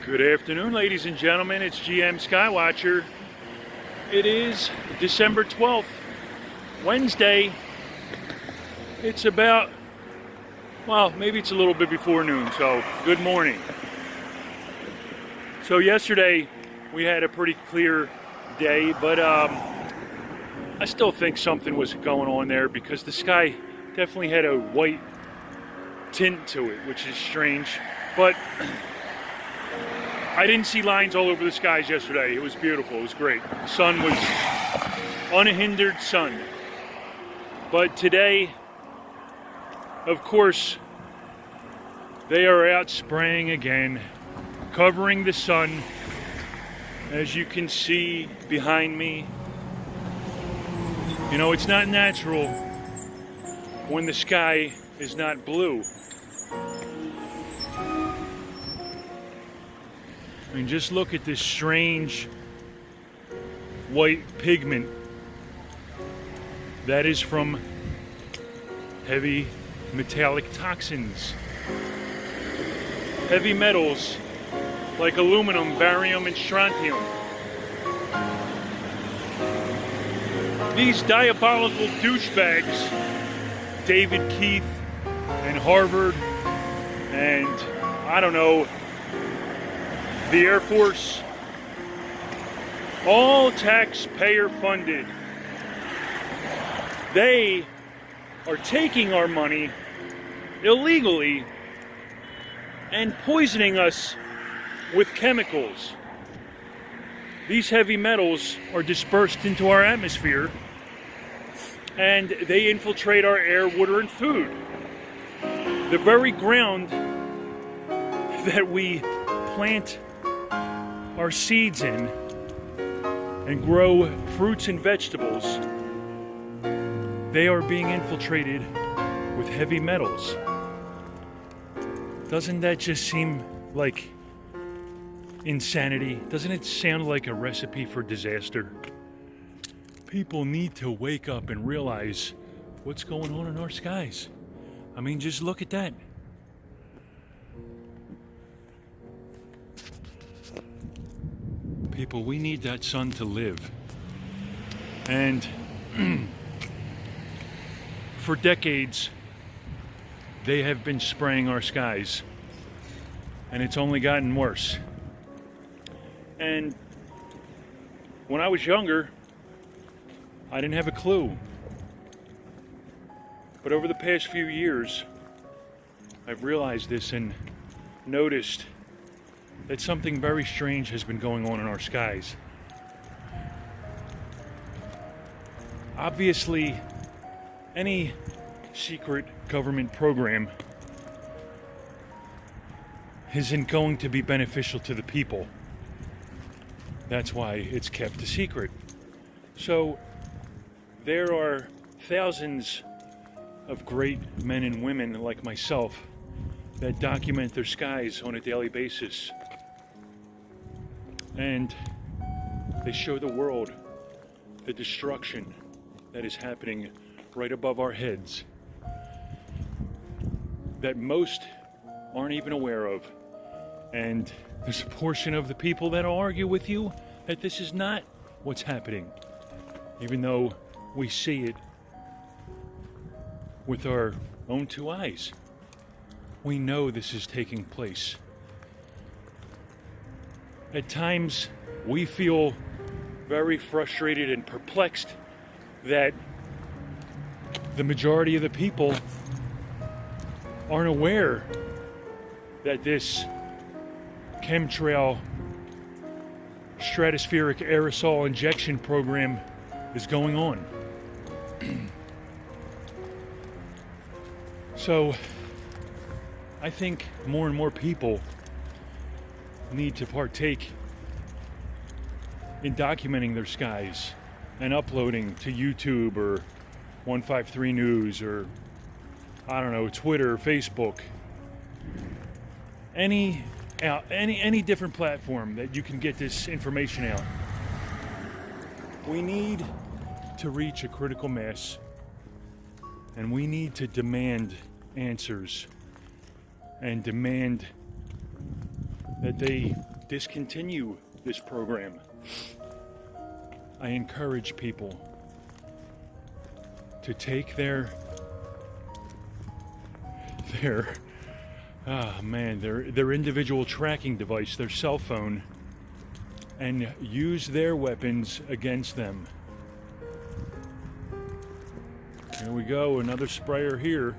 Good afternoon, ladies and gentlemen. It's GM Skywatcher. It is December 12th, Wednesday. It's about, well, maybe it's a little bit before noon, so good morning. So yesterday we had a pretty clear day, but I still think something was going on there because the sky definitely had a white tint to it, which is strange. But I didn't see lines all over the skies yesterday. It was beautiful. It was great. The sun was unhindered sun. But today, of course, they are out spraying again, covering the sun. As you can see behind me, you know, it's not natural when the sky is not blue. I mean, just look at this strange white pigment that is from heavy metallic toxins. Heavy metals like aluminum, barium, and strontium. These diabolical douchebags, David Keith and Harvard, and I don't know, the Air Force, all taxpayer funded. They are taking our money illegally and poisoning us with chemicals. These heavy metals are dispersed into our atmosphere and they infiltrate our air, water, and food. The very ground that we plant our seeds in and grow fruits and vegetables, they are being infiltrated with heavy metals. Doesn't that just seem like insanity? Doesn't it sound like a recipe for disaster? People need to wake up and realize what's going on in our skies. I mean, just look at that. People, we need that sun to live. And for decades, they have been spraying our skies. And it's only gotten worse. And when I was younger, I didn't have a clue. But over the past few years, I've realized this and noticed that something very strange has been going on in our skies. Obviously, any secret government program isn't going to be beneficial to the people. That's why it's kept a secret. So there are thousands of great men and women like myself that document their skies on a daily basis. And they show the world the destruction that is happening right above our heads that most aren't even aware of. And there's a portion of the people that argue with you that this is not what's happening, even though we see it with our own two eyes. We know this is taking place. At times, we feel very frustrated and perplexed that the majority of the people aren't aware that this chemtrail stratospheric aerosol injection program is going on. So, I think more and more people need to partake in documenting their skies and uploading to YouTube or 153 News or, I don't know, Twitter, Facebook, any different platform that you can get this information out. We need to reach a critical mass, and we need to demand answers and demand that they discontinue this program. I encourage people to take their individual tracking device, their cell phone, and use their weapons against them. Here we go, another sprayer here.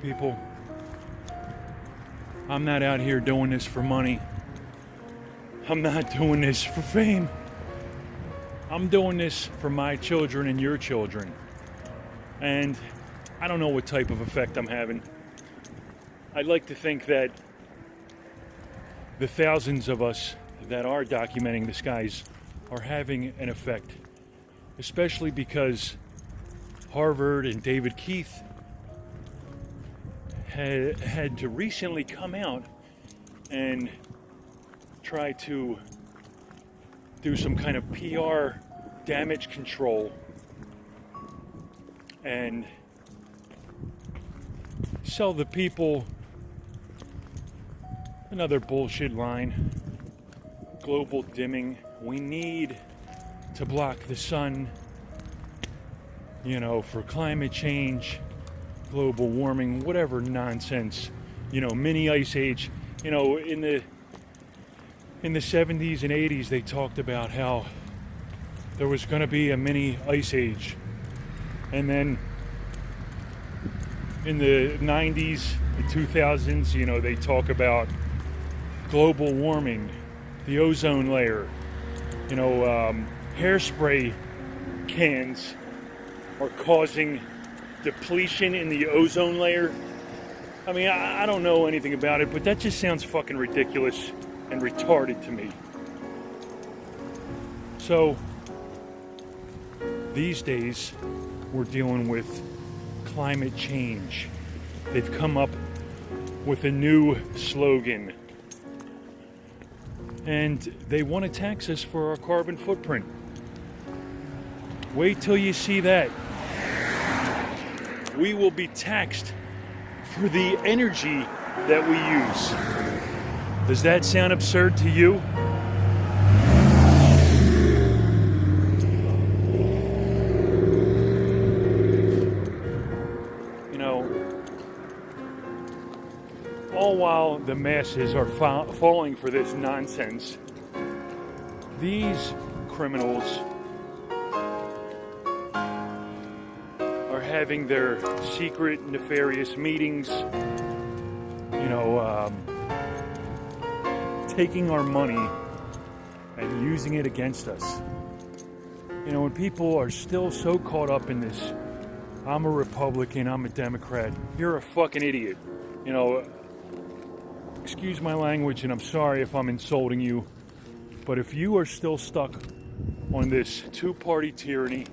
People, I'm not out here doing this for money. I'm not doing this for fame. I'm doing this for my children and your children. And I don't know what type of effect I'm having. I'd like to think that the thousands of us that are documenting the skies are having an effect, especially because Harvard and David Keith had to recently come out and try to do some kind of PR damage control and sell the people another bullshit line. Global dimming. We need to block the sun, for climate change, global warming, whatever nonsense, mini ice age. In the 70s and 80s, they talked about how there was going to be a mini ice age. And then in the 90s and 2000s, they talk about global warming, the ozone layer, hairspray cans are causing depletion in the ozone layer. I mean, I don't know anything about it, but that just sounds fucking ridiculous and retarded to me. So, these days, we're dealing with climate change. They've come up with a new slogan. And they want to tax us for our carbon footprint. Wait till you see that. We will be taxed for the energy that we use. Does that sound absurd to you? All while the masses are falling for this nonsense, these criminals are having their secret, nefarious meetings, taking our money and using it against us. When people are still so caught up in this, I'm a Republican, I'm a Democrat, you're a fucking idiot. Excuse my language, and I'm sorry if I'm insulting you, but if you are still stuck on this two-party tyranny,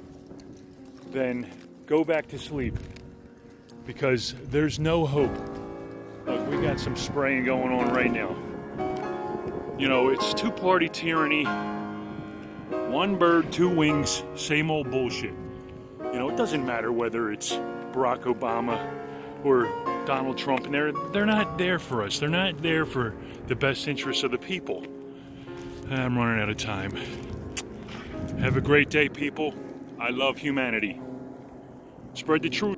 then go back to sleep, because there's no hope. Look, we got some spraying going on right now. It's two-party tyranny, one bird, two wings, same old bullshit. It doesn't matter whether it's Barack Obama or Donald Trump, and they're not there for us. They're not there for the best interests of the people. I'm running out of time. Have a great day, people. I love humanity. Spread the truth.